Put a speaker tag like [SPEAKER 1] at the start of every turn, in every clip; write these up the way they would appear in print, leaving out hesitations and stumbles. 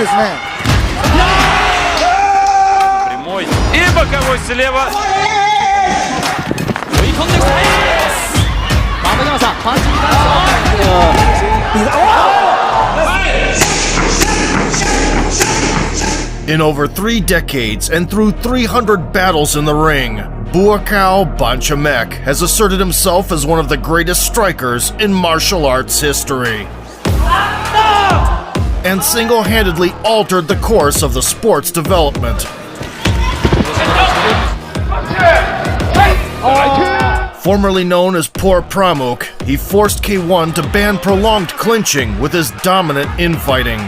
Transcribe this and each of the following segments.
[SPEAKER 1] ですね。
[SPEAKER 2] Прямой и боковой слева.
[SPEAKER 3] In over 3 decades and through 300 battles in the ring, Muaythai Banchamek has asserted himself as one of the greatest strikers in martial arts history. And single-handedly altered the course of the sport's development. Formerly known as Poor Pramuk, he forced K1 to ban prolonged clinching with his dominant infighting.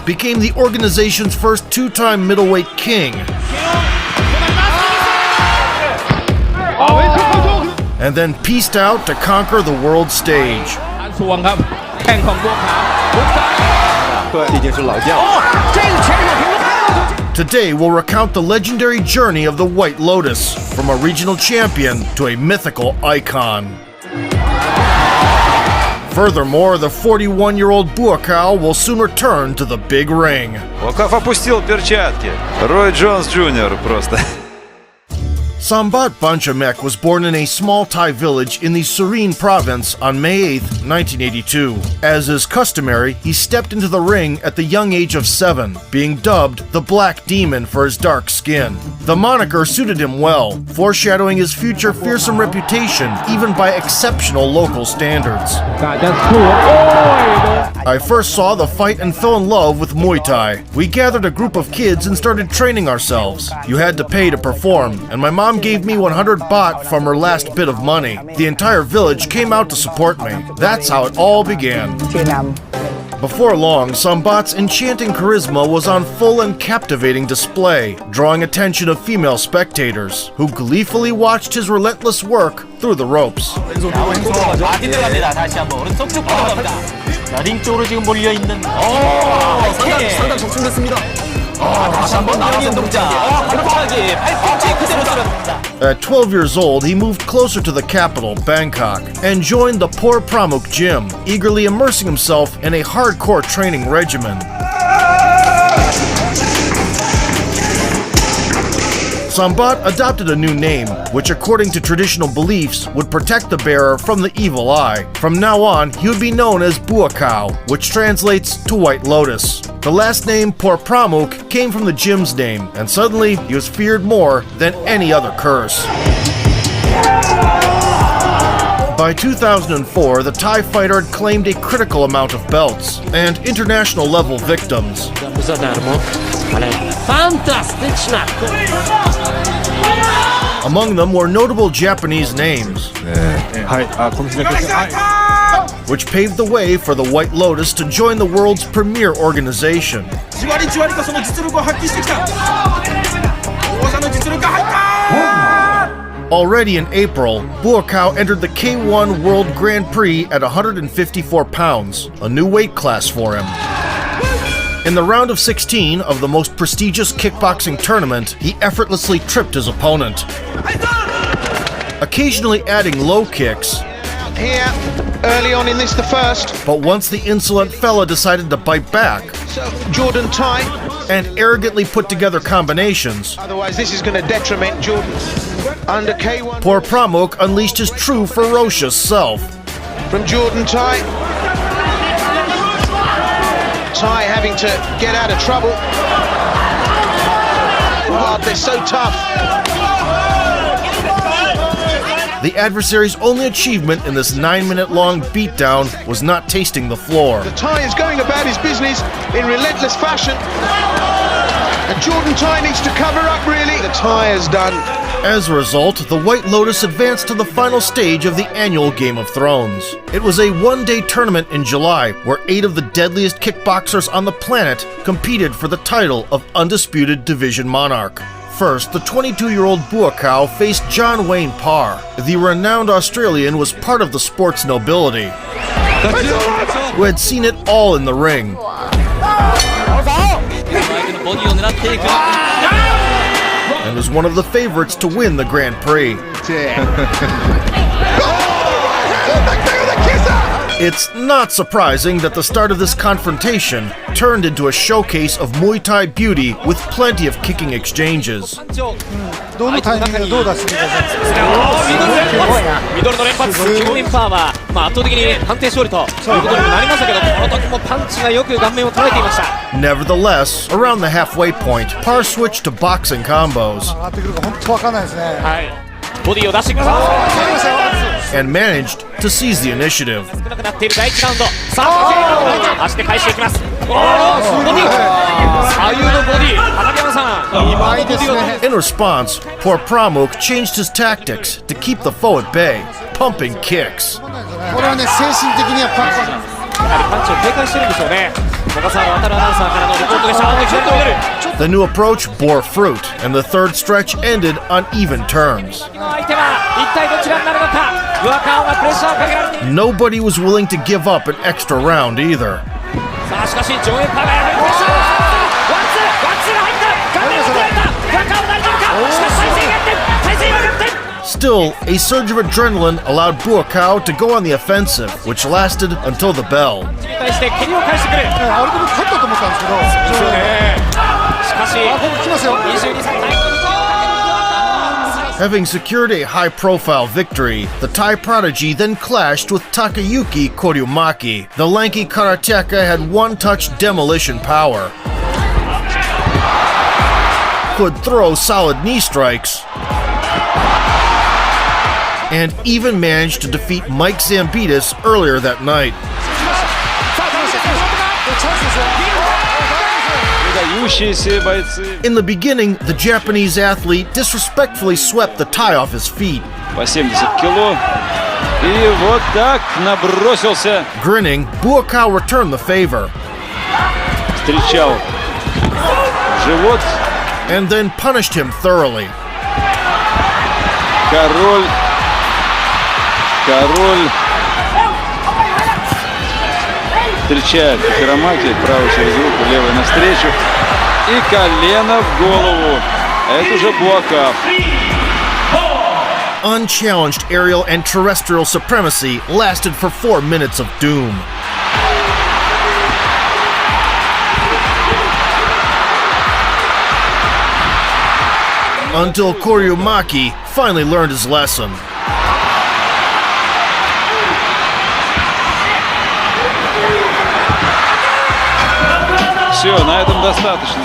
[SPEAKER 3] Became the organization's first 2-time middleweight king. And then pieced out to conquer the world stage. Today we'll recount the legendary journey of the White Lotus, from a regional champion to a mythical icon. Furthermore, the 41-year-old Muaythai will soon return to the big ring.
[SPEAKER 2] Лукав опустил перчатки. Рой Джонс Джуниор просто.
[SPEAKER 3] Sambat Banchamek was born in a small Thai village in the Serene province on May 8, 1982. As is customary, he stepped into the ring at the young age of 7, being dubbed the Black Demon for his dark skin. The moniker suited him well, foreshadowing his future fearsome reputation even by exceptional local standards. I first saw the fight and fell in love with Muay Thai. We gathered a group of kids and started training ourselves. You had to pay to perform, and my mom gave me 100 baht from her last bit of money. The entire village came out to support me. That's how it all began. Before long, Sambat's enchanting charisma was on full and captivating display, drawing attention of female spectators, who gleefully watched his relentless work through the ropes. At 12 years old, he moved closer to the capital, Bangkok, and joined the Poor Pramuk gym, eagerly immersing himself in a hardcore training regimen. Sambat adopted a new name, which according to traditional beliefs would protect the bearer from the evil eye. From now on, he would be known as Muaythai, which translates to White Lotus. The last name Poor Pramuk came from the gym's name, and suddenly he was feared more than any other curse. By 2004, the Thai fighter had claimed a critical amount of belts and international level victims. Among them were notable Japanese names, which paved the way for the White Lotus to join the world's premier organization. Already in April, Muaythai entered the K1 World Grand Prix at 154 pounds, a new weight class for him. In the round of 16 of the most prestigious kickboxing tournament, he effortlessly tripped his opponent, occasionally adding low kicks.
[SPEAKER 4] Here, early on in this, the first.
[SPEAKER 3] But once the insolent fella decided to bite back,
[SPEAKER 4] So, Jordan Thai.
[SPEAKER 3] And arrogantly put together combinations,
[SPEAKER 4] Otherwise, this is going to detriment Jordan. Under K1.
[SPEAKER 3] Poor Pramuk unleashed his true ferocious self.
[SPEAKER 4] From Jordan Thai. Thai having to get out of trouble. Oh, they're so tough.
[SPEAKER 3] The adversary's only achievement in this 9-minute-long beatdown was not tasting the floor.
[SPEAKER 4] The Thai is going about his business in relentless fashion. And Jordan Thai needs to cover up, really. The Thai has done.
[SPEAKER 3] As a result, the White Lotus advanced to the final stage of the annual Game of Thrones. It was a one-day tournament in July where 8 of the deadliest kickboxers on the planet competed for the title of Undisputed Division Monarch. First, the 22-year-old Muaythai faced John Wayne Parr. The renowned Australian was part of the sport's nobility, who had seen it all in the ring, and was one of the favorites to win the Grand Prix. It's not surprising that the start of this confrontation turned into a showcase of Muay Thai beauty with plenty of kicking exchanges.
[SPEAKER 1] どのタイミングでどう出してくるか
[SPEAKER 5] ミドルの連発、キム・インパーは、圧倒的に判定勝利ということにもなりましたけど、この時もパンチがよく顔面を捉えていました。
[SPEAKER 3] Nevertheless, around the halfway point, Parr switched to boxing combos
[SPEAKER 1] 上がってくるか本当わかんないですね。
[SPEAKER 5] はい、ボディを出してきました。
[SPEAKER 3] and managed to seize the initiative.
[SPEAKER 5] 少なくなっている第1ラウンド。さあ、足で返していきます。ボディ、左右のボディ、畠山さん、今のボディを。
[SPEAKER 3] In response, poor Pramuk changed his tactics to keep the foe at bay, pumping kicks.
[SPEAKER 1] これはね、精神的にはパンチ。
[SPEAKER 5] やはりパンチを警戒してるんでしょうね。小笠原渡アナウンサーからのリポートでした。いきなり止める。
[SPEAKER 3] The new approach bore fruit, and the third stretch ended on even terms.
[SPEAKER 5] 相手は一体どちらになるのか。上川がプレッシャーをかけられている。
[SPEAKER 3] Nobody was willing to give up an extra round either.
[SPEAKER 5] さあしかしジョン・エンパーがやはりプレッシャー。ワンツーが入った。顔面を捉えた。上川大丈夫か。しかし体勢が逆転。
[SPEAKER 3] Still, a surge of adrenaline allowed Buakaw to go on the offensive, which lasted until the bell.
[SPEAKER 5] に対して蹴りを返してくる。
[SPEAKER 1] あれでも勝ったと思ったんですけど。
[SPEAKER 5] そうね。しかし
[SPEAKER 1] 来ますよ。
[SPEAKER 5] 22歳タイム。
[SPEAKER 3] Having secured a high-profile victory, the Thai prodigy then clashed with Takayuki Koryumaki. The lanky karateka had one-touch demolition power, could throw solid knee strikes, and even managed to defeat Mike Zambitis earlier that night. In the beginning, the Japanese athlete disrespectfully swept the Thai off his feet.
[SPEAKER 2] По 70 кило. И вот так набросился.
[SPEAKER 3] Grinning, Buakaw returned the favor.
[SPEAKER 2] Встречал живот.
[SPEAKER 3] And then punished him thoroughly.
[SPEAKER 2] Король. Встречает Хиромаки, правый через руку, левый навстречу. И колено в голову. Это уже Буакав.
[SPEAKER 3] Unchallenged aerial and terrestrial supremacy lasted for 4 minutes of doom. Until Koryumaki finally learned his lesson.
[SPEAKER 2] Все, на этом достаточно.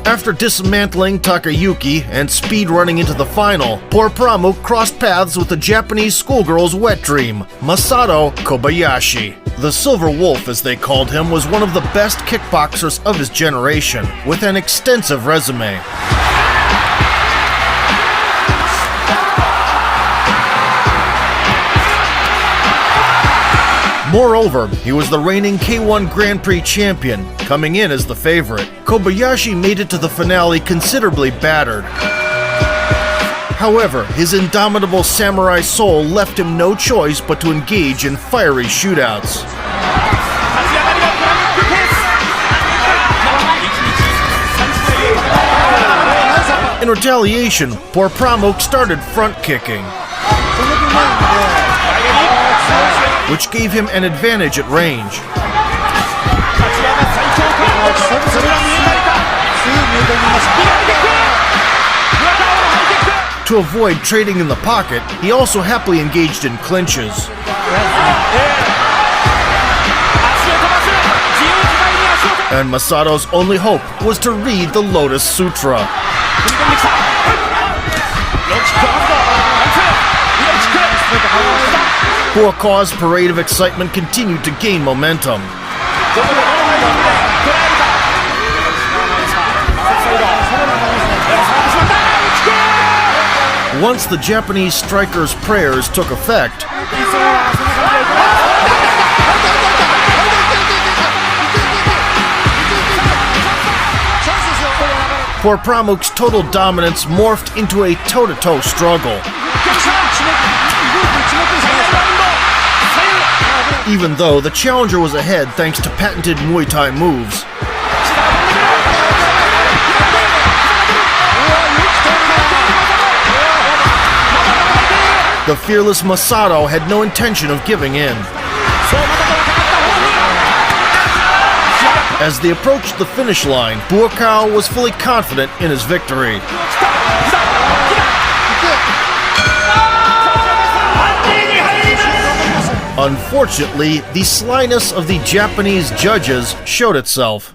[SPEAKER 3] After dismantling Takayuki and speedrunning into the final, poor Pramuk crossed paths with the Japanese schoolgirl's wet dream, Masato Kobayashi. The Silver Wolf, as they called him, was one of the best kickboxers of his generation, with an extensive resume. Moreover, he was the reigning K1 Grand Prix champion, coming in as the favorite. Kobayashi made it to the finale considerably battered. However, his indomitable samurai soul left him no choice but to engage in fiery shootouts. In retaliation, poor Pramuk started front kicking, which gave him an advantage at range. To avoid trading in the pocket, he also happily engaged in clinches. And Masato's only hope was to read the Lotus Sutra. Buakaw's parade of excitement continued to gain momentum. Once the Japanese striker's prayers took effect, poor Pramuk's total dominance morphed into a toe-to-toe struggle. Even though the challenger was ahead thanks to patented Muay Thai moves, The fearless Masato had no intention of giving in. As they approached the finish line, Buakaw was fully confident in his victory. Unfortunately, the slyness of the Japanese judges showed itself.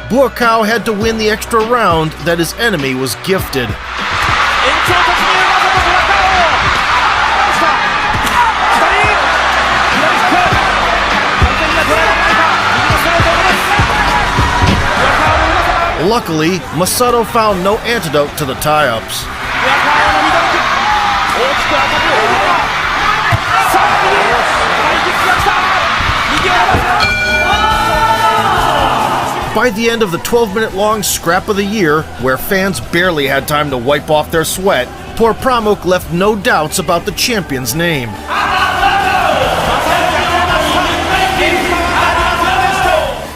[SPEAKER 3] Buakaw had to win the extra round that his enemy was gifted. Luckily, Masato found no antidote to the tie-ups. By the end of the 12-minute-long scrap of the year, where fans barely had time to wipe off their sweat, Por Pramuk left no doubts about the champion's name.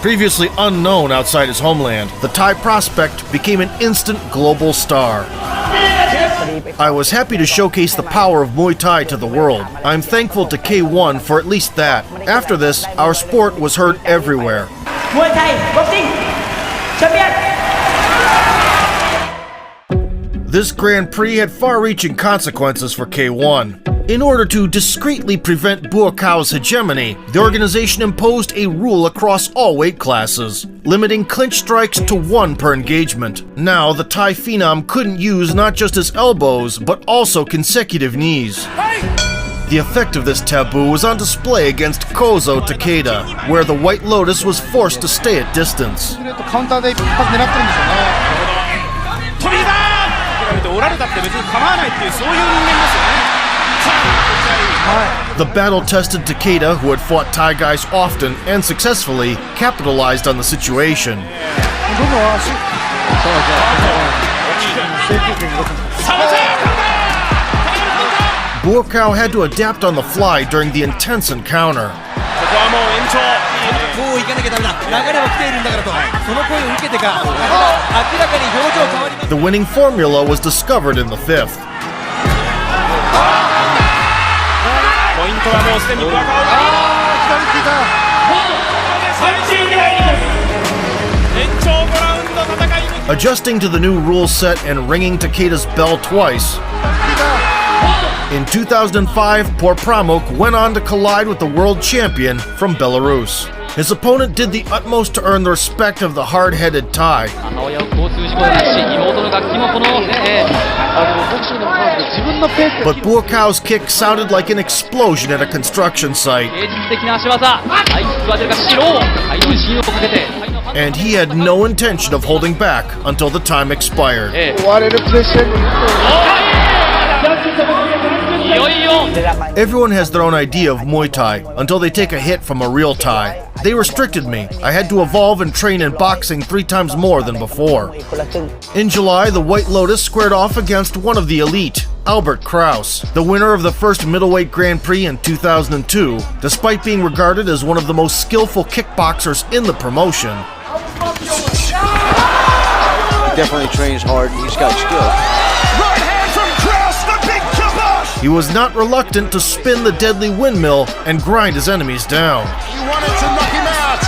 [SPEAKER 3] Previously unknown outside his homeland, the Thai prospect became an instant global star. I was happy to showcase the power of Muay Thai to the world. I'm thankful to K1 for at least that. After this, our sport was heard everywhere.
[SPEAKER 5] Muaythai boxing champion.
[SPEAKER 3] This Grand Prix had far-reaching consequences for K1. In order to discreetly prevent Buakaw's hegemony, the organization imposed a rule across all weight classes, limiting clinch strikes to 1 per engagement. Now, the Thai phenom couldn't use not just his elbows, but also consecutive knees. The effect of this taboo was on display against Kozo Takeda, where the White Lotus was forced to stay at distance.
[SPEAKER 1] カウンターで一発狙ってるんでしょうね。
[SPEAKER 6] 飛びだーって折られたって別に構わないっていうそういう人間ですよね。
[SPEAKER 3] The battle-tested Takeda, who had fought Thai guys often and successfully, capitalized on the situation. Buakaw had to adapt on the fly during the intense encounter. The winning formula was discovered in the 5th. Adjusting to the new rule set and ringing Takeda's bell twice. In 2005, Por Pramuk went on to collide with the world champion from Belarus. His opponent did the utmost to earn the respect of the hard-headed Thai. But Buakaw's kick sounded like an explosion at a construction site. And he had no intention of holding back until the time expired. Everyone has their own idea of Muay Thai until they take a hit from a real Thai. They restricted me. I had to evolve and train in boxing 3 times more than before. In July, the White Lotus squared off against one of the elite, Albert Kraus, the winner of the first middleweight Grand Prix in 2002, despite being regarded as one of the most skillful kickboxers in the promotion.
[SPEAKER 7] He definitely trains hard. He's got skill.
[SPEAKER 3] He was not reluctant to spin the deadly windmill and grind his enemies down.
[SPEAKER 6] He wanted to knock him out.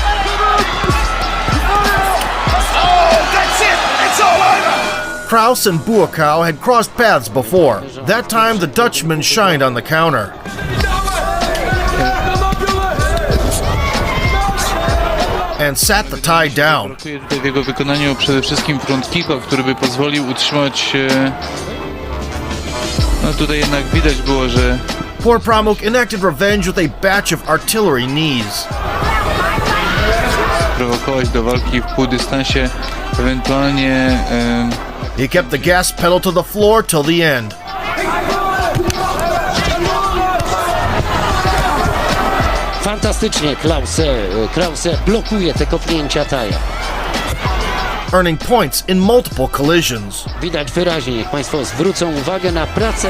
[SPEAKER 6] Oh, that's it. It's all over.
[SPEAKER 3] Kraus and Buakaw had crossed paths before. That time, the Dutchman shined on the counter. And sat the Thai down.
[SPEAKER 8] W jego wykonaniu przede wszystkim front kicka, który by pozwolił utrzymać. No tutaj jednak widać było, że
[SPEAKER 3] Por Pramuk enacted revenge with a batch of artillery knees.
[SPEAKER 8] prowokować do walki w półdystansie, ewentualnie.
[SPEAKER 3] He kept the gas pedal to the floor till the end.
[SPEAKER 9] Fantastycznie Krause blokuje te kopnięcia Thaja.
[SPEAKER 3] Earning points in multiple collisions.
[SPEAKER 9] Widać wyraźnie, niech Państwo zwrócą uwagę na pracę.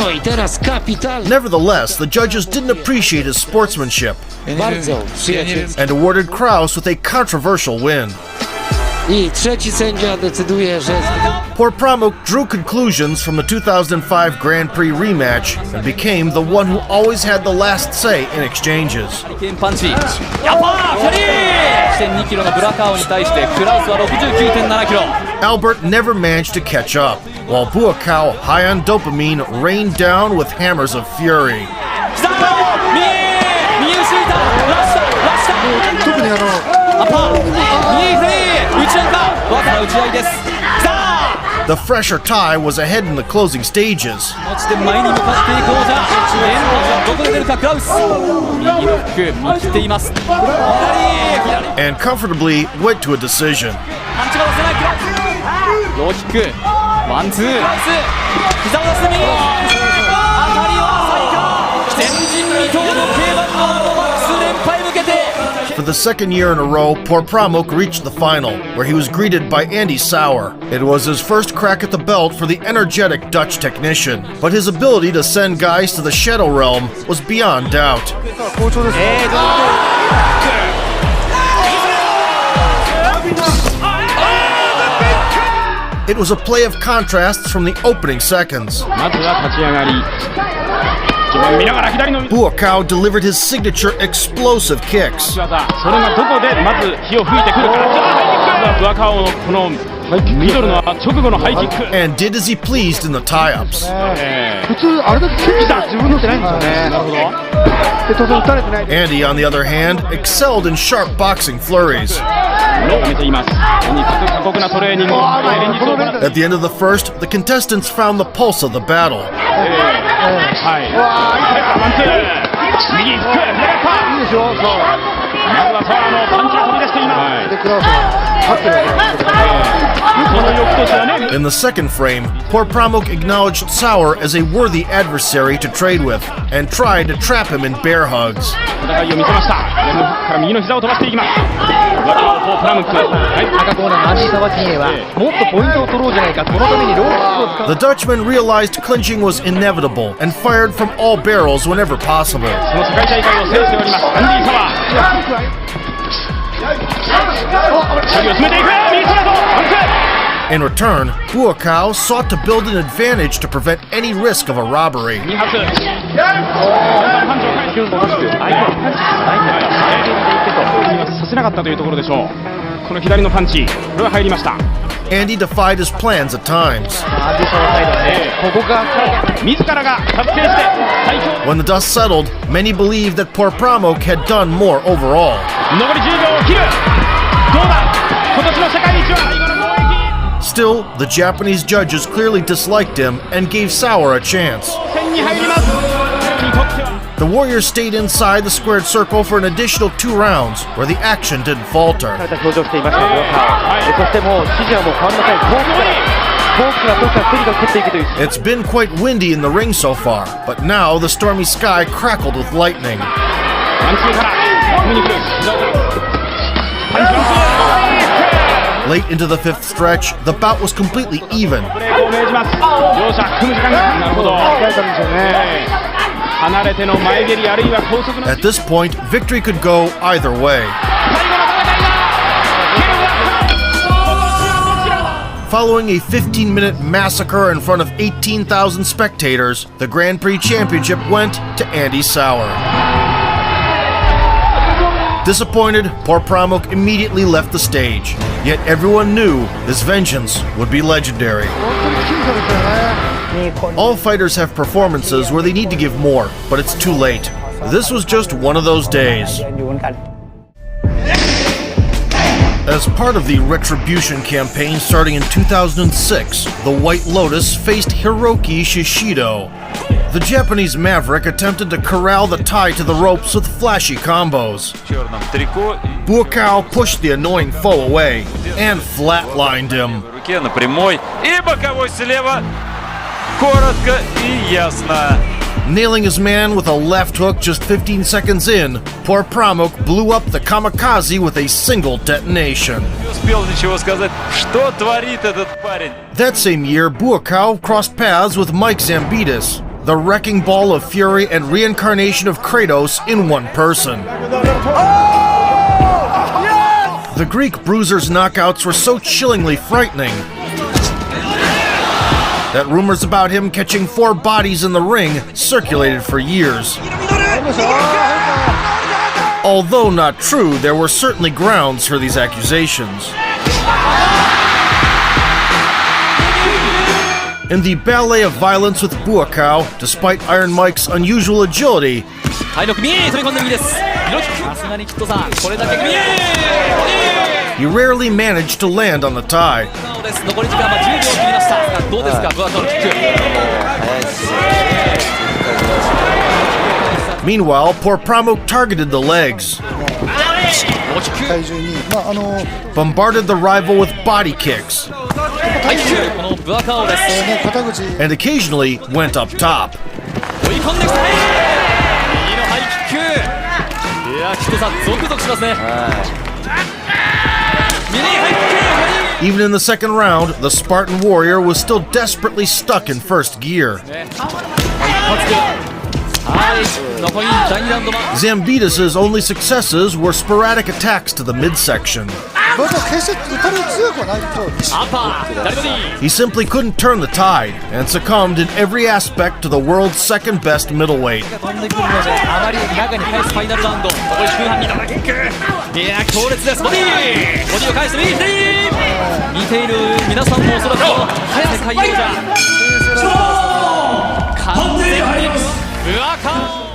[SPEAKER 9] O, i teraz kapitalnie.
[SPEAKER 3] Nevertheless, the judges didn't appreciate his sportsmanship
[SPEAKER 9] Bardzo przyjacielski.
[SPEAKER 3] and awarded Kraus with a controversial win.
[SPEAKER 9] I trzeci sędzia decyduje, że
[SPEAKER 3] Poor Pramuk drew conclusions from the 2005 Grand Prix rematch and became the one who always had the last say in exchanges.
[SPEAKER 5] パンチやっぱーキャリー 1.2 キロのブラカオに対してクラウスは 69.7 キロ
[SPEAKER 3] Albert never managed to catch up, while Buakaw, high on dopamine, rained down with hammers of fury.
[SPEAKER 5] 来た右後ろいたラッシャー
[SPEAKER 1] 特に
[SPEAKER 5] アパー右フレー打ち合いかわから打ち合いです来た
[SPEAKER 3] The fresher Thai was ahead in the closing stages.
[SPEAKER 5] 落ちて前に向かっていく王者連覇はどこで出るかクラウス右のフック見切っています左
[SPEAKER 3] And comfortably went to a decision.
[SPEAKER 5] パンチが出せないクラウスローキックワンツー膝を出す右当たりは浅いか前人未到の競馬のマックス連覇へ向けて
[SPEAKER 3] For the second year in a row, Poor Pramuk reached the final, where he was greeted by Andy Sauer. It was his first crack at the belt for the energetic Dutch technician, but his ability to send guys to the Shadow Realm was beyond doubt. It was a play of contrasts from the opening seconds. Buakaw delivered his signature explosive kicks. And did as he pleased in the tie-ups. Andy, on the other hand, excelled in sharp boxing flurries. At the end of the first, the contestants found the pulse of the battle. In the second frame, Poor Pramuk acknowledged Sauer as a worthy adversary to trade with and tried to trap him in bear hugs. The Dutchman realized clinching was inevitable and fired from all barrels whenever possible. In return, Buakaw sought to build an advantage to prevent any risk of a robbery. Andy defied his plans at times. When the dust settled, many believed that Poor Pramuk had done more overall. Still, the Japanese judges clearly disliked him and gave Sauer a chance. The Warriors stayed inside the squared circle for an additional 2 rounds, where the action didn't falter. It's been quite windy in the ring so far, but now the stormy sky crackled with lightning. Late into the 5th stretch, the bout was completely even. At this point, victory could go either way. Following a 15-minute massacre in front of 18,000 spectators, the Grand Prix Championship went to Andy Sauer. Disappointed, Poor Pramuk immediately left the stage. Yet everyone knew his vengeance would be legendary. All fighters have performances where they need to give more, but it's too late. This was just one of those days. As part of the Retribution campaign starting in 2006, the White Lotus faced Hiroki Shishido. The Japanese maverick attempted to corral the Thai to the ropes with flashy combos. Buakaw pushed the annoying foe away and flatlined him. Nailing his man with a left hook just 15 seconds in, Poor Pramuk blew up the kamikaze with a single detonation. That same year, Buakaw crossed paths with Mike Zambitis, the wrecking ball of fury and reincarnation of Kratos in one person. The Greek bruiser's knockouts were so chillingly frightening that rumors about him catching 4 bodies in the ring circulated for years. Although not true, there were certainly grounds for these accusations. In the ballet of violence with Muaythai, despite Iron Mike's unusual agility, he rarely managed to land on the tie. Meanwhile, poor Pramuk targeted the legs, bombarded the rival with body kicks, and occasionally went up top. Even in the second round, the Spartan warrior was still desperately stuck in first gear. Zambidis' only successes were sporadic attacks to the midsection. He simply couldn't turn the tide and succumbed in every aspect to the world's second-best middleweight.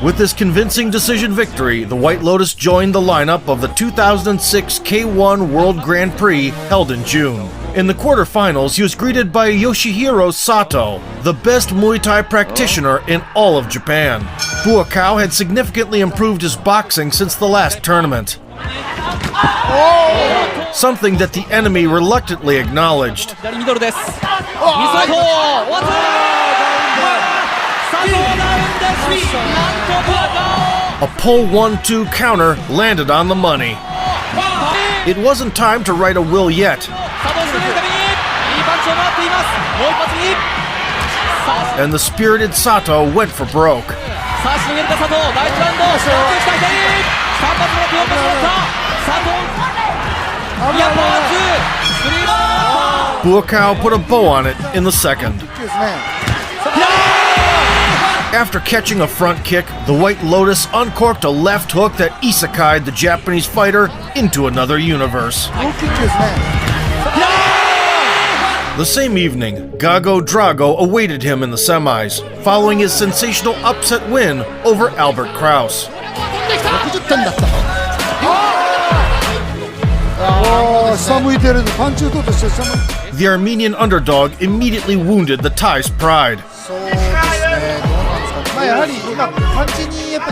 [SPEAKER 3] With this convincing decision victory, the White Lotus joined the lineup of the 2006 K1 World Grand Prix held in June. In the quarterfinals, he was greeted by Yoshihiro Sato, the best Muay Thai practitioner in all of Japan. Muaythai had significantly improved his boxing since the last tournament, something that the enemy reluctantly acknowledged. A pull 1-2 counter landed on the money. It wasn't time to write a will yet, and the spirited Sato went for broke. Muaythai put a bow on it in the second. After catching a front kick, the White Lotus uncorked a left hook that isekai'd the Japanese fighter into another universe. The same evening, Gago Drago awaited him in the semis, following his sensational upset win over Albert Kraus. The Armenian underdog immediately wounded the Thai's pride.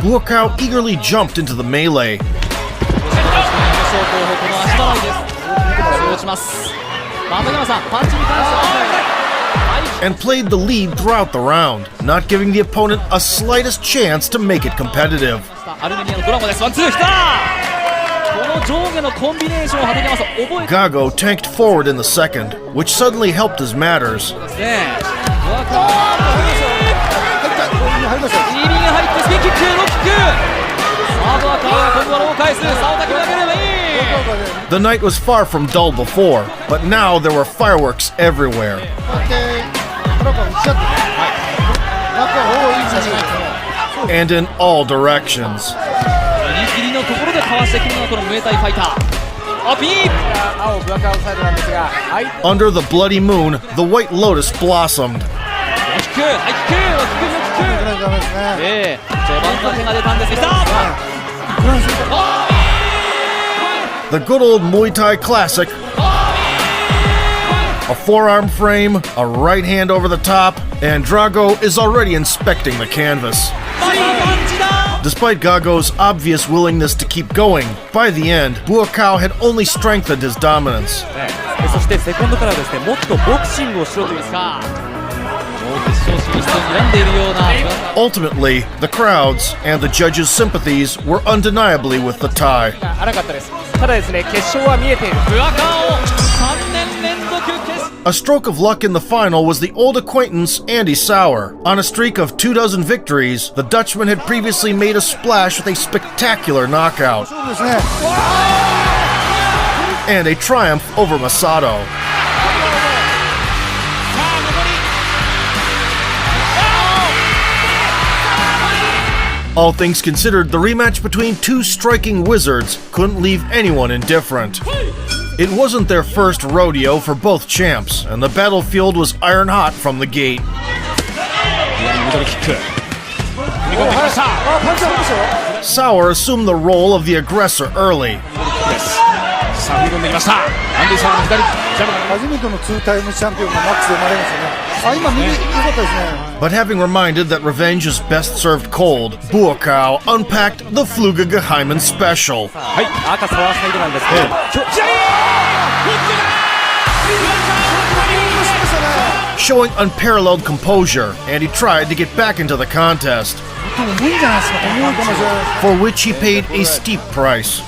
[SPEAKER 3] Muaythai eagerly jumped into the melee and played the lead throughout the round, not giving the opponent a slightest chance to make it competitive. Gago tanked forward in the second, which suddenly helped his matters. The night was far from dull before, but now there were fireworks everywhere. And in all directions. Under the bloody moon, the White Lotus blossomed. The good old Muay Thai classic. A forearm frame, a right hand over the top, and Drago is already inspecting the canvas. Despite Gago's obvious willingness to keep going, by the end, Muaythai had only strengthened his dominance. Ultimately, the crowds and the judges' sympathies were undeniably with the Thai. A stroke of luck in the final was the old acquaintance Andy Sauer. On a streak of 24 victories, the Dutchman had previously made a splash with a spectacular knockout and a triumph over Masato. All things considered, the rematch between two striking wizards couldn't leave anyone indifferent. It wasn't their first rodeo for both champs, and the battlefield was iron hot from the gate. Sauer assumed the role of the aggressor early. But having reminded that revenge is best served cold, Buakaw unpacked the Fluga Geheimen special. Showing unparalleled composure, and he tried to get back into the contest, for which he paid a steep price.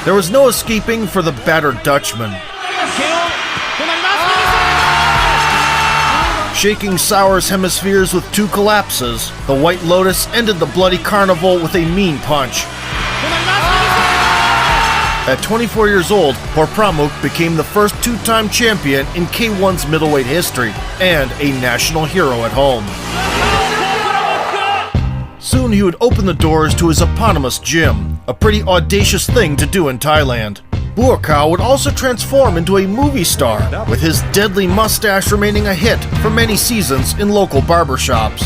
[SPEAKER 3] There was no escaping for the battered Dutchman. Shaking Sauer's hemispheres with two collapses, the White Lotus ended the bloody carnival with a mean punch. At 24 years old, Porpramuk became the first two-time champion in K1's middleweight history and a national hero at home. Soon he would open the doors to his eponymous gym, a pretty audacious thing to do in Thailand. Buakaw would also transform into a movie star, with his deadly mustache remaining a hit for many seasons in local barbershops.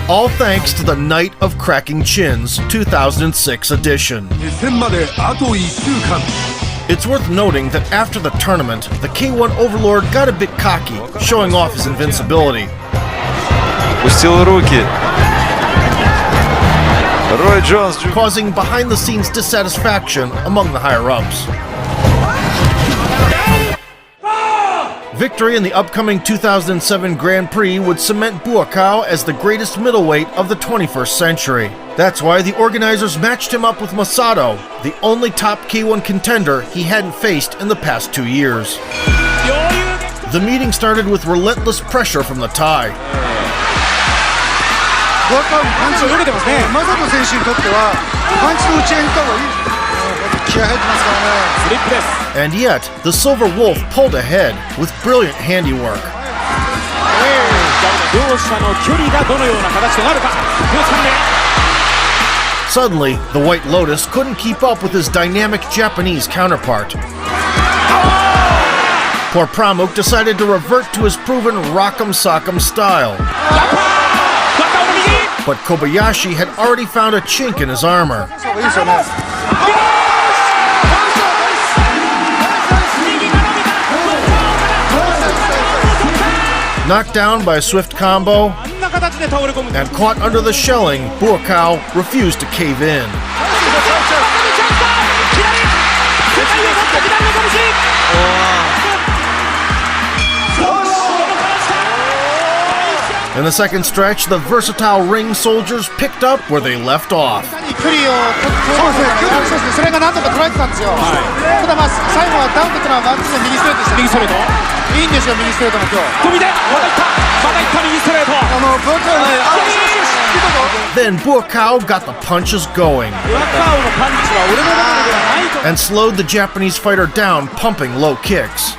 [SPEAKER 3] All thanks to the Night of Cracking Chins 2006 edition. It's worth noting that after the tournament, the K1 Overlord got a bit cocky, showing off his invincibility. Causing behind-the-scenes dissatisfaction among the higher-ups. Victory in the upcoming 2007 Grand Prix would cement Buakaw as the greatest middleweight of the 21st century. That's why the organizers matched him up with Masato, the only top K1 contender he hadn't faced in the past 2 years. The meeting started with relentless pressure from the Thai. And yet, the Silver Wolf pulled ahead with brilliant handiwork. Suddenly, the White Lotus couldn't keep up with his dynamic Japanese counterpart. Porpramuk decided to revert to his proven rock'em sock'em style. But Kobayashi had already found a chink in his armor. Knocked down by a swift combo and caught under the shelling, Buakaw refused to cave in. In the second stretch, the versatile ring soldiers picked up where they left off. Then Buakaw got the punches going and slowed the Japanese fighter down, pumping low kicks.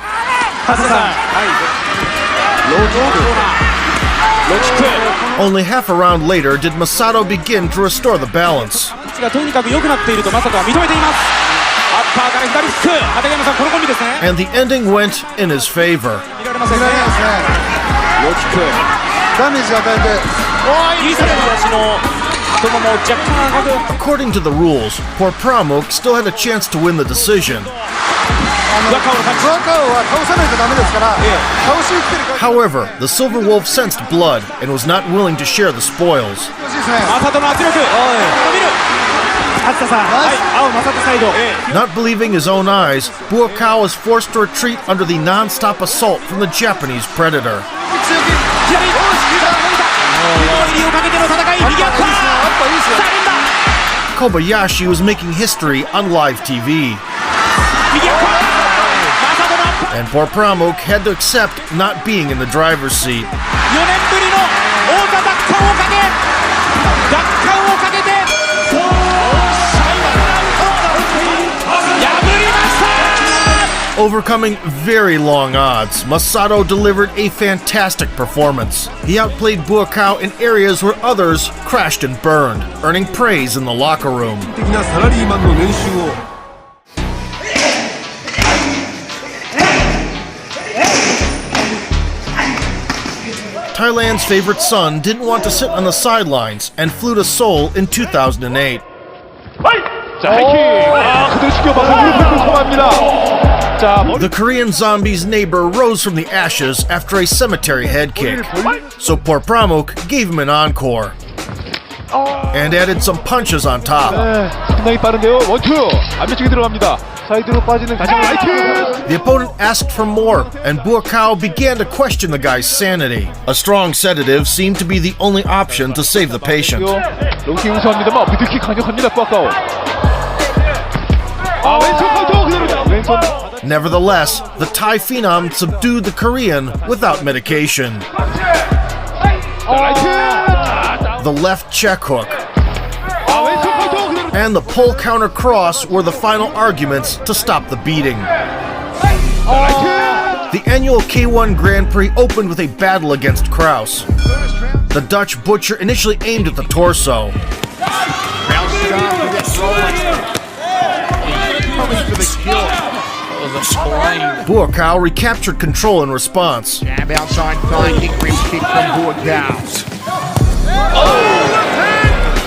[SPEAKER 3] Only half a round later did Masato begin to restore the balance. And the ending went in his favor. According to the rules, Porpramuk still had a chance to win the decision. However, the Silver Wolf sensed blood and was not willing to share the spoils. Not believing his own eyes, Buakaw was forced to retreat under the non-stop assault from the Japanese predator. Kobayashi was making history on live TV. And Porpramuk had to accept not being in the driver's seat. Overcoming very long odds, Masato delivered a fantastic performance. He outplayed Buakaw in areas where others crashed and burned, earning praise in the locker room. Thailand's favorite son didn't want to sit on the sidelines and flew to Seoul in 2008. The Korean Zombie's neighbor rose from the ashes after a cemetery head kick, so Porpramuk gave him an encore and added some punches on top. The opponent asked for more, and Buakaw began to question the guy's sanity. A strong sedative seemed to be the only option to save the patient. Nevertheless, the Thai phenom subdued the Korean without medication. The left check hook and the pull counter cross were the final arguments to stop the beating. The annual K1 Grand Prix opened with a battle against Kraus. The Dutch butcher initially aimed at the torso. Buakaw recaptured control in response.
[SPEAKER 1] Jab outside thigh kick, rib kick from Buakaw.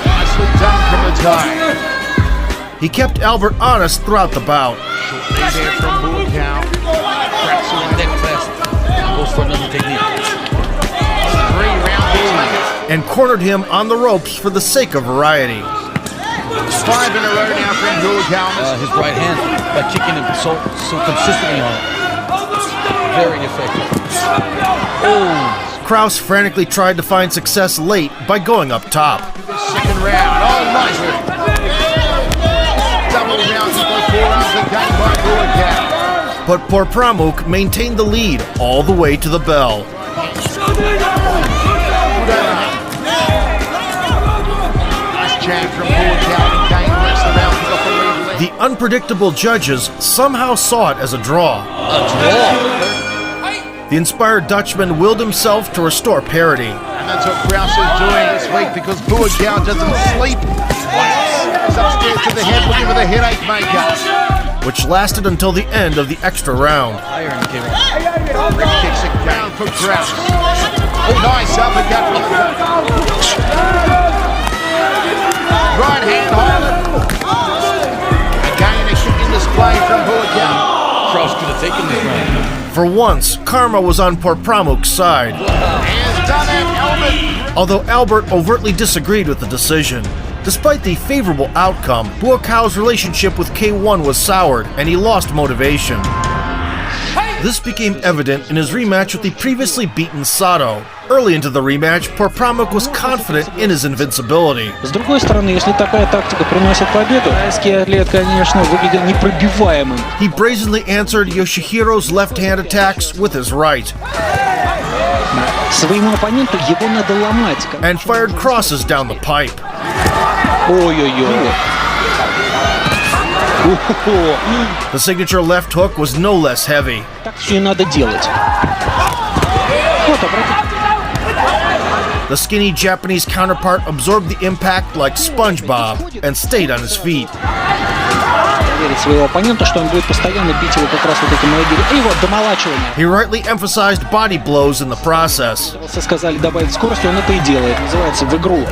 [SPEAKER 1] Nicely done from the Thai.
[SPEAKER 3] He kept Albert honest throughout the bout.
[SPEAKER 1] Short knee there from Buakaw. Cracks away that fast. Goes for another technique. 3 rounds
[SPEAKER 3] and cornered him on the ropes for the sake of variety.
[SPEAKER 1] 5 in a row now from Buakaw.
[SPEAKER 5] His right hand, by kicking him so consistently on it. Very effective.
[SPEAKER 3] Kraus frantically tried to find success late by going up top.
[SPEAKER 1] Second round. Oh, nice. Double rounds of the forearms again by Buakaw.
[SPEAKER 3] But Porpramuk maintained the lead all the way to the bell.
[SPEAKER 1] Nice jab from Buakaw.
[SPEAKER 3] The unpredictable judges somehow saw it as a draw. The inspired Dutchman willed himself to restore parity.
[SPEAKER 1] And that's what Kraus is doing this week because Buakaw doesn't sleep. He's upstairs to the head looking for the headache maker.
[SPEAKER 3] Which lasted until the end of the extra round.
[SPEAKER 1] Rib kicks again for Kraus. Nice uppercut from the right hand hold. Again a kick in display from Buakaw.
[SPEAKER 5] Kraus could have taken this round.
[SPEAKER 3] For once, karma was on Porpramuk's side. Although Albert overtly disagreed with the decision. Despite the favorable outcome, Buakaw's relationship with K1 was soured and he lost motivation. This became evident in his rematch with the previously beaten Sato. Early into the rematch, Porpramuk was confident in his invincibility.
[SPEAKER 9] С другой стороны, если такая тактика приносит победу, тайский атлет, конечно, выглядел непробиваемым.
[SPEAKER 3] He brazenly answered Yoshihiro's left-hand attacks with his right.
[SPEAKER 9] Своему оппоненту его надо ломать.
[SPEAKER 3] And fired crosses down the pipe.
[SPEAKER 9] Ой-ой-ой.
[SPEAKER 3] The signature left hook was no less heavy.
[SPEAKER 9] Так все и надо делать. Вот, обратите.
[SPEAKER 3] The skinny Japanese counterpart absorbed the impact like SpongeBob and stayed on his feet.
[SPEAKER 9] Верить своего оппонента, что он будет постоянно бить его как раз вот этим и вот домолачивание.
[SPEAKER 3] He rightly emphasized body blows in the process.
[SPEAKER 9] Сказали добавить скорости, он это и делает. Называется в игру.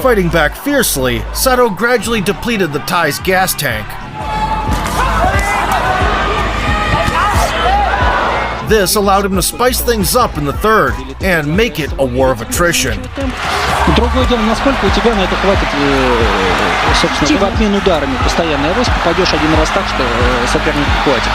[SPEAKER 3] Fighting back fiercely, Sato gradually depleted the Thai's gas tank. This allowed him to spice things up in the third and make it a war of attrition.
[SPEAKER 9] Другое дело, насколько у тебя на это хватит, собственно, в обмен ударами постоянно. Авось попадешь один раз так, что соперник хватит.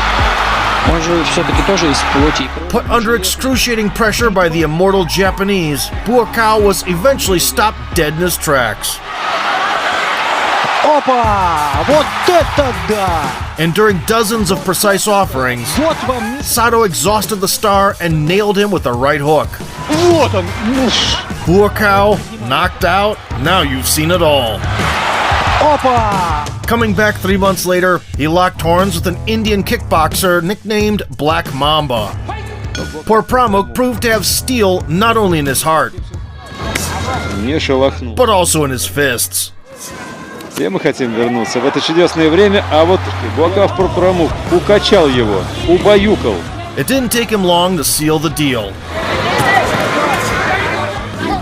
[SPEAKER 9] Он же все-таки тоже из плоти и крови.
[SPEAKER 3] Put under excruciating pressure by the immortal Japanese, Buakaw was eventually stopped dead in his tracks.
[SPEAKER 9] Опа! Вот это да!
[SPEAKER 3] Enduring dozens of precise offerings,
[SPEAKER 9] Вот вам...
[SPEAKER 3] Sato exhausted the star and nailed him with a right hook.
[SPEAKER 9] Вот он!
[SPEAKER 3] Buakaw knocked out. Now you've seen it all. Coming back 3 months later, he locked horns with an Indian kickboxer nicknamed Black Mamba. Poor Pramuk proved to have steel not only in his heart,
[SPEAKER 2] Не шелохнул.
[SPEAKER 3] but also in his fists.
[SPEAKER 2] Все мы хотим вернуться в это чудесное время, а вот Буакав Пурпурамук укачал его, убаюкал.
[SPEAKER 3] It didn't take him long to seal the deal.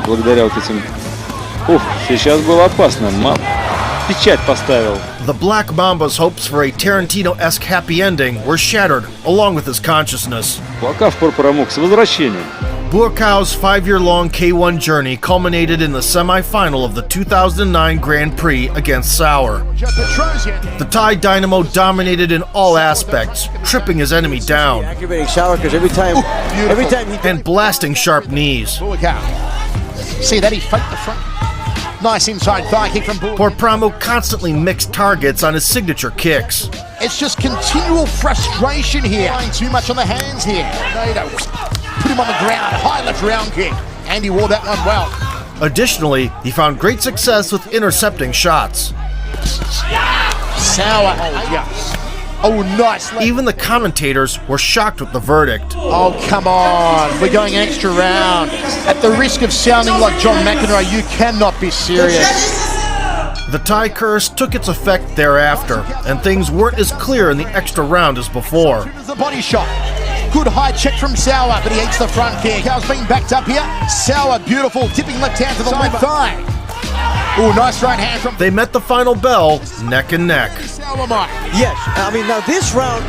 [SPEAKER 2] Благодаря вот этим... Ух, сейчас было опасно. Печать поставил.
[SPEAKER 3] The Black Mamba's hopes for a Tarantino-esque happy ending were shattered, along with his consciousness.
[SPEAKER 2] Буакав Пурпурамук с возвращением.
[SPEAKER 3] Buakaw's 5-year-long K1 journey culminated in the semi-final of the 2009 Grand Prix against Sauer. The Thai Dynamo dominated in all aspects, tripping his enemy down
[SPEAKER 7] Aggravating Sauer because every time he
[SPEAKER 3] and blasting sharp knees.
[SPEAKER 4] See that he faked the front. Nice inside thigh kick from Buakau.
[SPEAKER 3] Poor Pramuk constantly mixed targets on his signature kicks.
[SPEAKER 4] It's just continual frustration here. Playing too much on the hands here. Put him on the ground, high left round kick. And he wore that one well.
[SPEAKER 3] Additionally, he found great success with intercepting shots.
[SPEAKER 4] Sauer. Oh, nice.
[SPEAKER 3] Even the commentators were shocked with the verdict.
[SPEAKER 4] Oh, come on. We're going an extra round. At the risk of sounding like John McEnroe, you cannot be serious.
[SPEAKER 3] The Thai curse took its effect thereafter, and things weren't as clear in the extra round as before.
[SPEAKER 4] The body shot. Good high check from Sauer, but he eats the front kick. Cow's being backed up here. Sauer, beautiful, dipping left hand to the left thigh. Oh, nice right hand from...
[SPEAKER 3] They met the final bell, neck and neck.
[SPEAKER 4] Sauer, Mike.
[SPEAKER 7] yes, I mean now this round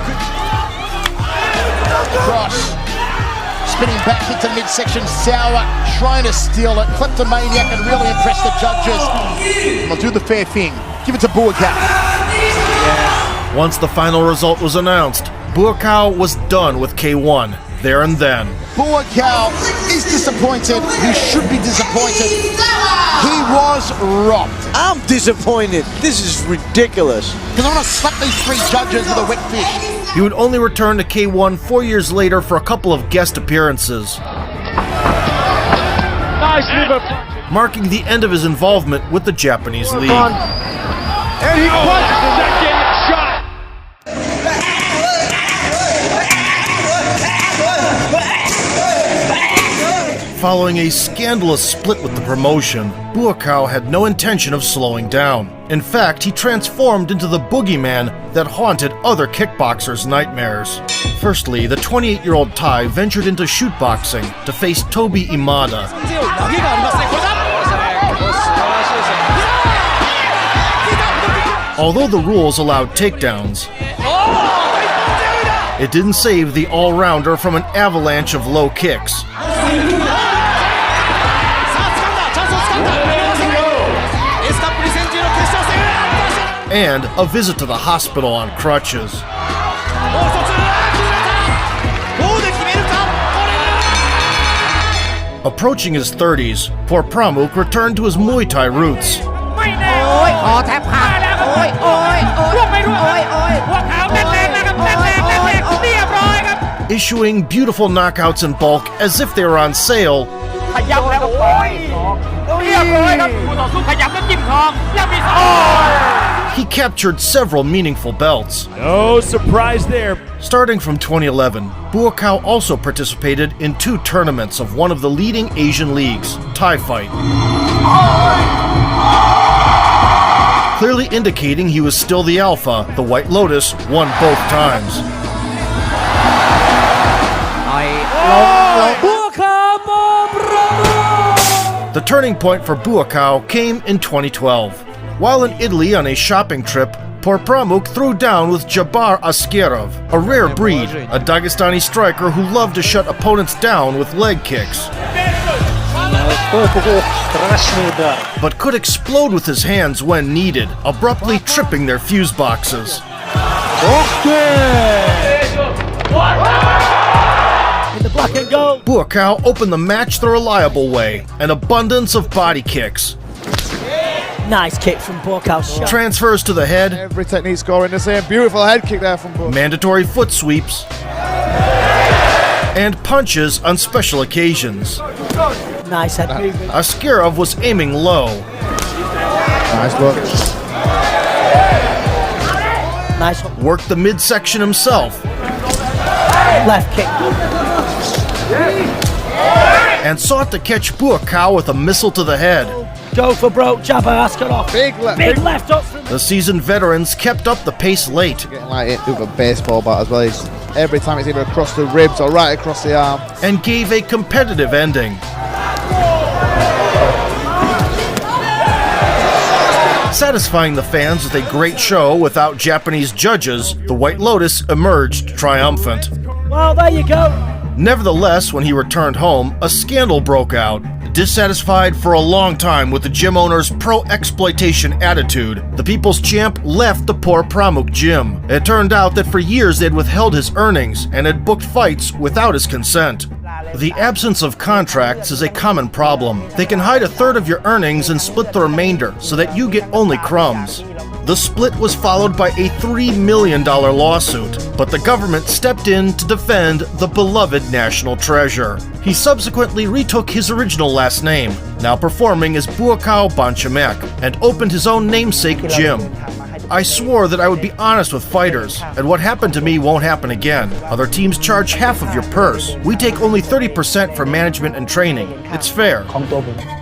[SPEAKER 4] Cross. Spinning back into midsection. Sauer trying to steal it. Kleptomaniac and really impress the judges. They'll do the fair thing. Give it to Buakau.
[SPEAKER 3] Once the final result was announced, Buakau was done with K1, there and then.
[SPEAKER 4] Buakau is disappointed. He should be disappointed. He was robbed.
[SPEAKER 7] I'm disappointed. This is ridiculous.
[SPEAKER 4] Because I want to slap these three judges with a wet fish.
[SPEAKER 3] He would only return to K1 4 years later for a couple of guest appearances, marking the end of his involvement with the Japanese league.
[SPEAKER 6] And he punches the second shot.
[SPEAKER 3] Following a scandalous split with the promotion, Buakau had no intention of slowing down. In fact, he transformed into the boogeyman that haunted other kickboxers' nightmares. Firstly, the 28-year-old Thai ventured into shootboxing to face Tobi Imada. Although the rules allowed takedowns, it didn't save the all-rounder from an avalanche of low kicks. And a visit to the hospital on crutches. Approaching his 30s, poor Pramuk returned to his Muay Thai roots. Issuing beautiful knockouts in bulk as if they were on sale. He captured several meaningful belts.
[SPEAKER 6] No surprise there.
[SPEAKER 3] Starting from 2011, Buakau also participated in 2 tournaments of one of the leading Asian leagues, Thai Fight, clearly indicating he was still the alpha. The White Lotus won both times. The turning point for Buakau came in 2012. While in Italy on a shopping trip, poor Pramuk threw down with Jabbar Askerov, a rare breed, a Dagestani striker who loved to shut opponents down with leg kicks, but could explode with his hands when needed, abruptly tripping their fuse boxes. Buakau opened the match the reliable way, an abundance of body kicks.
[SPEAKER 10] Nice kick from Buakau.
[SPEAKER 3] Transfers to the head.
[SPEAKER 11] Every technique scoring the same. Beautiful head kick there from Buakau.
[SPEAKER 3] Mandatory foot sweeps. And punches on special occasions.
[SPEAKER 10] Nice head movement.
[SPEAKER 3] Askerov was aiming low.
[SPEAKER 11] Nice look.
[SPEAKER 10] Nice.
[SPEAKER 3] Worked the midsection himself.
[SPEAKER 10] Left kick.
[SPEAKER 3] And sought to catch Muaythai with a missile to the head.
[SPEAKER 10] Go for broke jabber, Askarov.
[SPEAKER 11] Big
[SPEAKER 10] left up.
[SPEAKER 3] The seasoned veterans kept up the pace late.
[SPEAKER 11] Getting like hit with a baseball bat as well. Every time it's either across the ribs or right across the arm.
[SPEAKER 3] And gave a competitive ending. Satisfying the fans with a great show without Japanese judges, the White Lotus emerged triumphant.
[SPEAKER 10] Well, there you go.
[SPEAKER 3] Nevertheless, when he returned home, a scandal broke out. Dissatisfied for a long time with the gym owner's pro-exploitation attitude, the People's Champ left the poor Pramuk gym. It turned out that for years they'd withheld his earnings and had booked fights without his consent. The absence of contracts is a common problem. They can hide a third of your earnings and split the remainder so that you get only crumbs. The split was followed by a $3 million lawsuit, but the government stepped in to defend the beloved national treasure. He subsequently retook his original last name, now performing as Muaythai Banchamek, and opened his own namesake gym. I swore that I would be honest with fighters, and what happened to me won't happen again. Other teams charge half of your purse. We take only 30% for management and training. It's fair.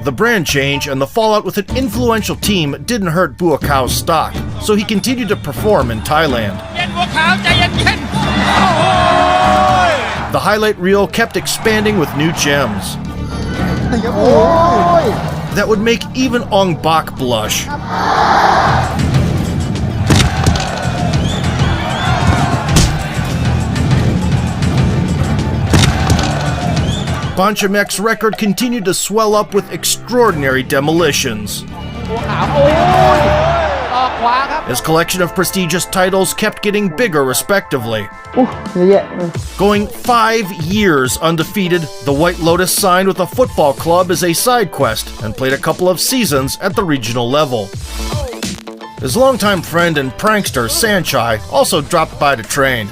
[SPEAKER 3] The brand change and the fallout with an influential team didn't hurt Muaythai's stock, so he continued to perform in Thailand. The highlight reel kept expanding with new gems that would make even Ong Bak blush. Banchamek's record continued to swell up with extraordinary demolitions. His collection of prestigious titles kept getting bigger respectively. Going 5 years undefeated, the White Lotus signed with a football club as a side quest and played a couple of seasons at the regional level. His longtime friend and prankster Sanchai also dropped by to train.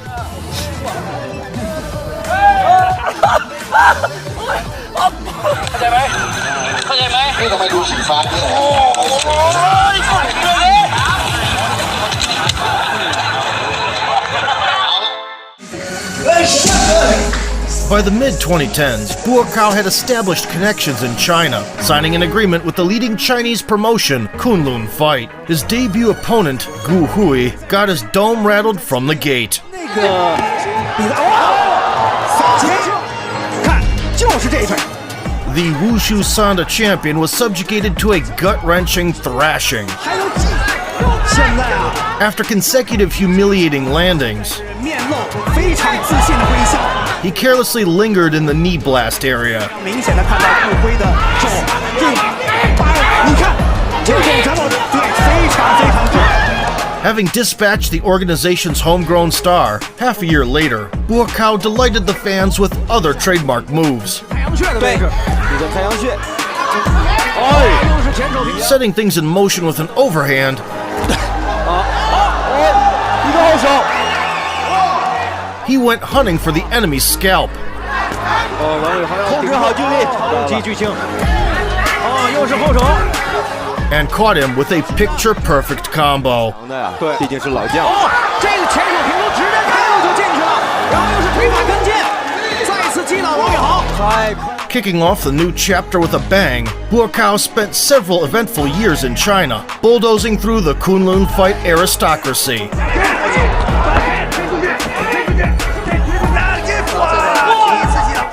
[SPEAKER 3] By the mid-2010s, Muaythai had established connections in China, signing an agreement with the leading Chinese promotion, Kunlun Fight. His debut opponent, Gu Hui, got his dome rattled from the gate. The Wushu Sanda champion was subjugated to a gut-wrenching thrashing. After consecutive humiliating landings, he carelessly lingered in the knee blast area. Having dispatched the organization's homegrown star, half a year later, Muaythai delighted the fans with other trademark moves. Setting things in motion with an overhand, he went hunting for the enemy's scalp. And caught him with a picture-perfect combo. Kicking off the new chapter with a bang, Muaythai spent several eventful years in China, bulldozing through the Kunlun Fight aristocracy.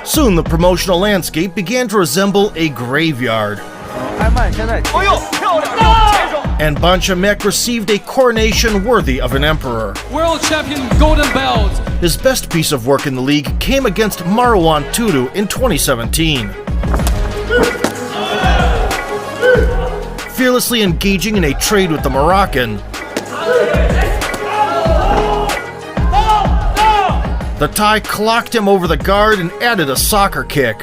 [SPEAKER 3] Soon the promotional landscape began to resemble a graveyard. And Banchamek received a coronation worthy of an emperor.
[SPEAKER 5] World Champion Golden Belt.
[SPEAKER 3] His best piece of work in the league came against Marwan Tudu in 2017. Fearlessly engaging in a trade with the Moroccan, the Thai clocked him over the guard and added a soccer kick.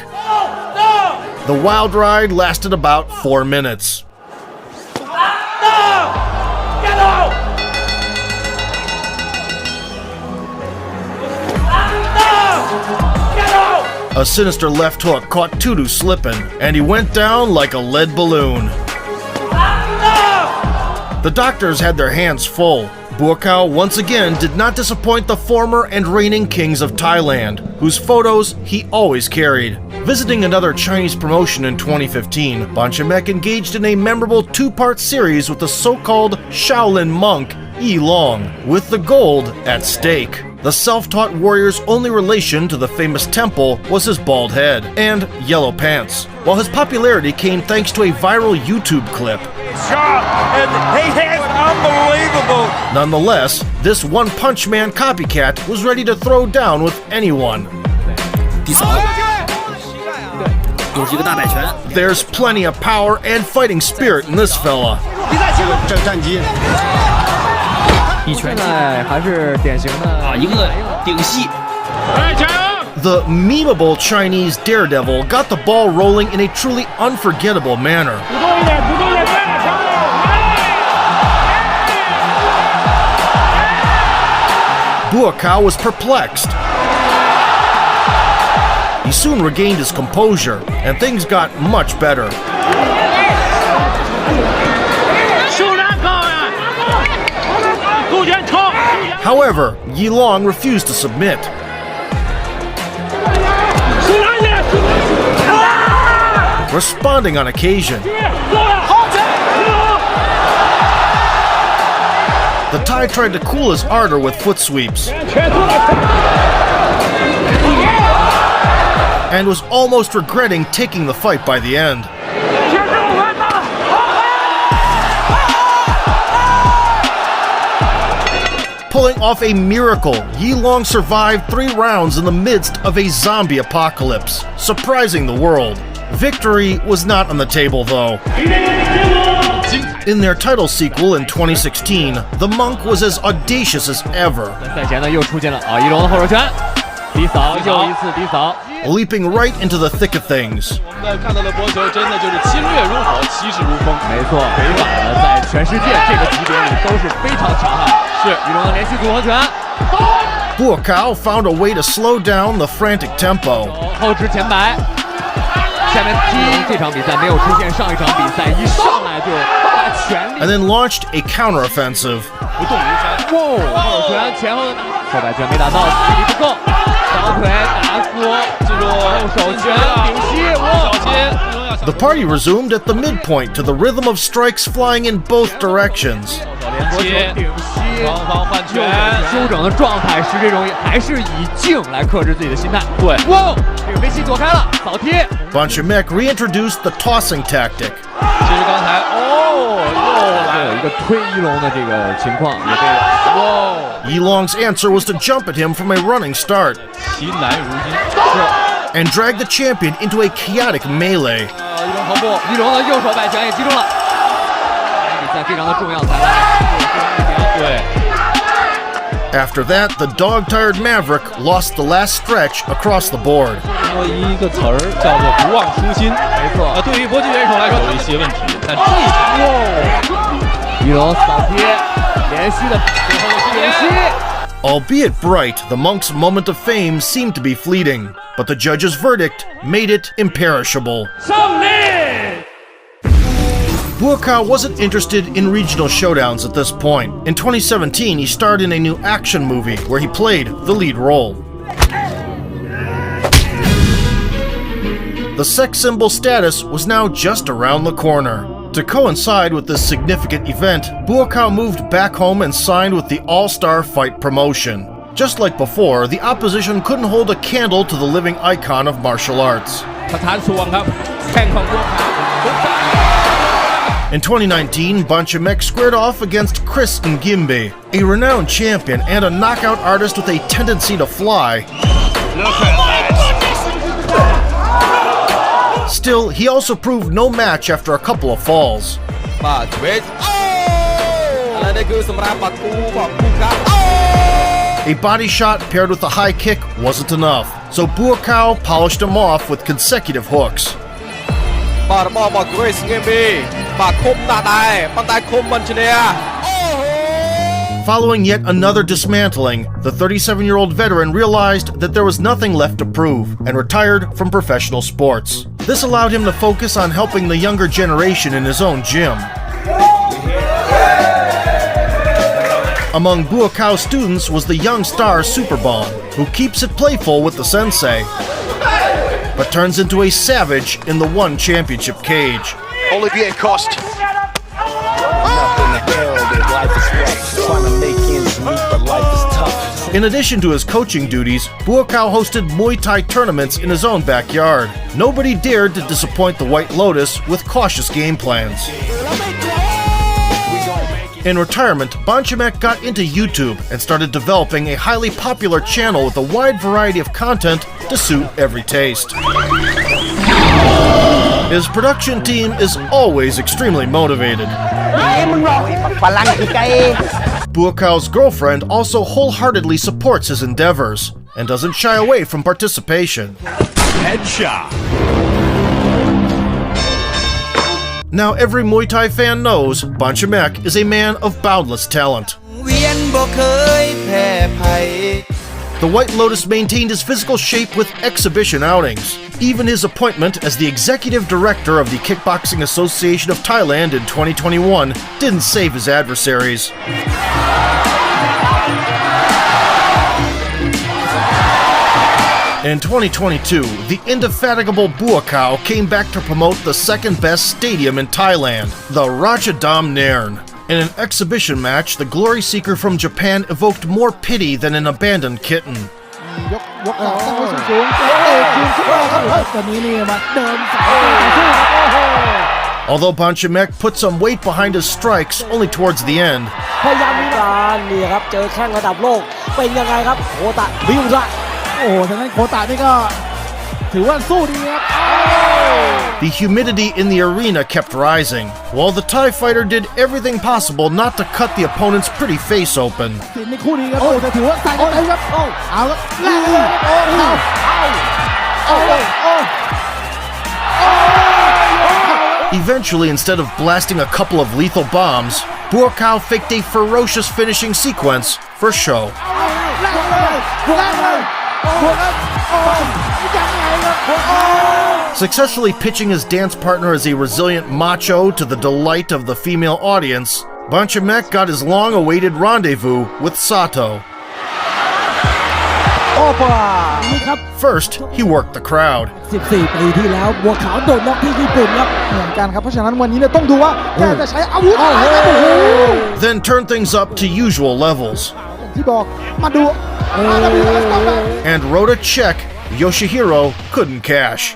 [SPEAKER 3] The wild ride lasted about 4 minutes. A sinister left hook caught Tudu slipping, and he went down like a lead balloon. The doctors had their hands full. Buakaw once again did not disappoint the former and reigning kings of Thailand, whose photos he always carried. Visiting another Chinese promotion in 2015, Bonchamek engaged in a memorable two-part series with the so-called Shaolin monk Yi Long, with the gold at stake. The self-taught warrior's only relation to the famous temple was his bald head and yellow pants, while his popularity came thanks to a viral YouTube clip.
[SPEAKER 6] And he is unbelievable.
[SPEAKER 3] Nonetheless, this one-punch man copycat was ready to throw down with anyone. There's plenty of power and fighting spirit in this fella. The memeable Chinese daredevil got the ball rolling in a truly unforgettable manner. Buakaw was perplexed. He soon regained his composure, and things got much better. However, Yi Long refused to submit. Responding on occasion. The Thai tried to cool his ardor with foot sweeps, and was almost regretting taking the fight by the end. Pulling off a miracle, Yi Long survived 3 rounds in the midst of a zombie apocalypse, surprising the world. Victory was not on the table, though. In their title sequel in 2016, the monk was as audacious as ever, leaping right into the thick of things. Buakaw found a way to slow down the frantic tempo, and then launched a counteroffensive. The party resumed at the midpoint to the rhythm of strikes flying in both directions. Bonchamek reintroduced the tossing tactic. Yi Long's answer was to jump at him from a running start and drag the champion into a chaotic melee. After that, the dog-tired Maverick lost the last stretch across the board. Albeit bright, the monk's moment of fame seemed to be fleeting, but the judge's verdict made it imperishable. Buakaw wasn't interested in regional showdowns at this point. In 2017, he starred in a new action movie where he played the lead role. The sex symbol status was now just around the corner. To coincide with this significant event, Buakaw moved back home and signed with the All-Star Fight promotion. Just like before, the opposition couldn't hold a candle to the living icon of martial arts. In 2019, Bonchamek squared off against Chris Ngimbe, a renowned champion and a knockout artist with a tendency to fly. Still, he also proved no match after a couple of falls. A body shot paired with a high kick wasn't enough, so Buakaw polished him off with consecutive hooks. Following yet another dismantling, the 37-year-old veteran realized that there was nothing left to prove and retired from professional sports. This allowed him to focus on helping the younger generation in his own gym. Among Buakau's students was the young star Superbon, who keeps it playful with the sensei, but turns into a savage in the one championship cage.
[SPEAKER 7] Olivier Coste.
[SPEAKER 3] In addition to his coaching duties, Buakau hosted Muay Thai tournaments in his own backyard. Nobody dared to disappoint the White Lotus with cautious game plans. In retirement, Bonchamek got into YouTube and started developing a highly popular channel with a wide variety of content to suit every taste. His production team is always extremely motivated. Buakau's girlfriend also wholeheartedly supports his endeavors and doesn't shy away from participation.
[SPEAKER 6] Headshot.
[SPEAKER 3] Now every Muay Thai fan knows Bonchamek is a man of boundless talent. The White Lotus maintained his physical shape with exhibition outings. Even his appointment as the executive director of the Kickboxing Association of Thailand in 2021 didn't save his adversaries. In 2022, the indefatigable Buakau came back to promote the second-best stadium in Thailand, the Ratchadam Nairn. In an exhibition match, the glory seeker from Japan evoked more pity than an abandoned kitten. Although Bonchamek put some weight behind his strikes only towards the end, the humidity in the arena kept rising, while the Thai fighter did everything possible not to cut the opponent's pretty face open. Eventually, instead of blasting a couple of lethal bombs, Buakau faked a ferocious finishing sequence for show. Successfully pitching his dance partner as a resilient macho to the delight of the female audience, Bonchamek got his long-awaited rendezvous with Sato. First, he worked the crowd. Then turned things up to usual levels. And wrote a check Yoshihiro couldn't cash.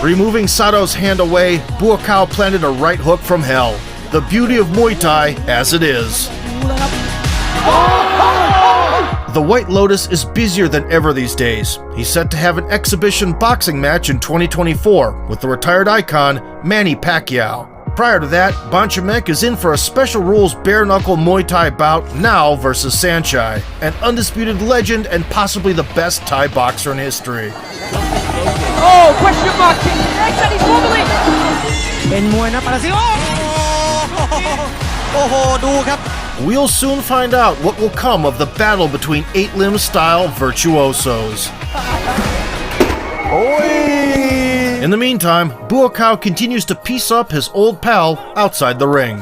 [SPEAKER 3] Removing Sato's hand away, Buakau planted a right hook from hell. The beauty of Muay Thai as it is. The White Lotus is busier than ever these days. He's set to have an exhibition boxing match in 2024 with the retired icon Manny Pacquiao. Prior to that, Bonchamek is in for a special rules bare-knuckle Muay Thai bout now versus Sanchai, an undisputed legend and possibly the best Thai boxer in history.
[SPEAKER 5] Oh, question mark! Next, and he's wobbling!
[SPEAKER 3] We'll soon find out what will come of the battle between eight-limb-style virtuosos. In the meantime, Buakau continues to piece up his old pal outside the ring.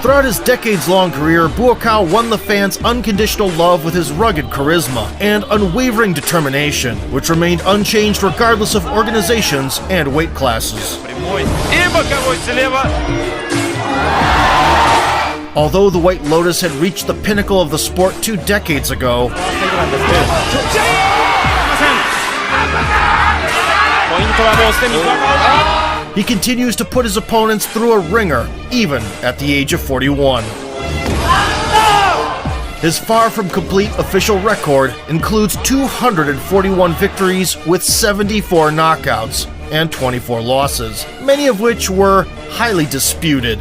[SPEAKER 3] Throughout his decades-long career, Buakau won the fans' unconditional love with his rugged charisma and unwavering determination, which remained unchanged regardless of organizations and weight classes. Although the White Lotus had reached the pinnacle of the sport 2 decades ago, he continues to put his opponents through a ringer, even at the age of 41. His far from complete official record includes 241 victories with 74 knockouts and 24 losses, many of which were highly disputed.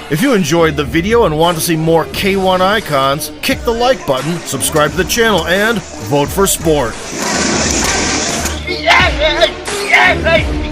[SPEAKER 3] If you enjoyed the video and want to see more K1 icons, kick the like button, subscribe to the channel, and vote for sport.
[SPEAKER 12] Hey,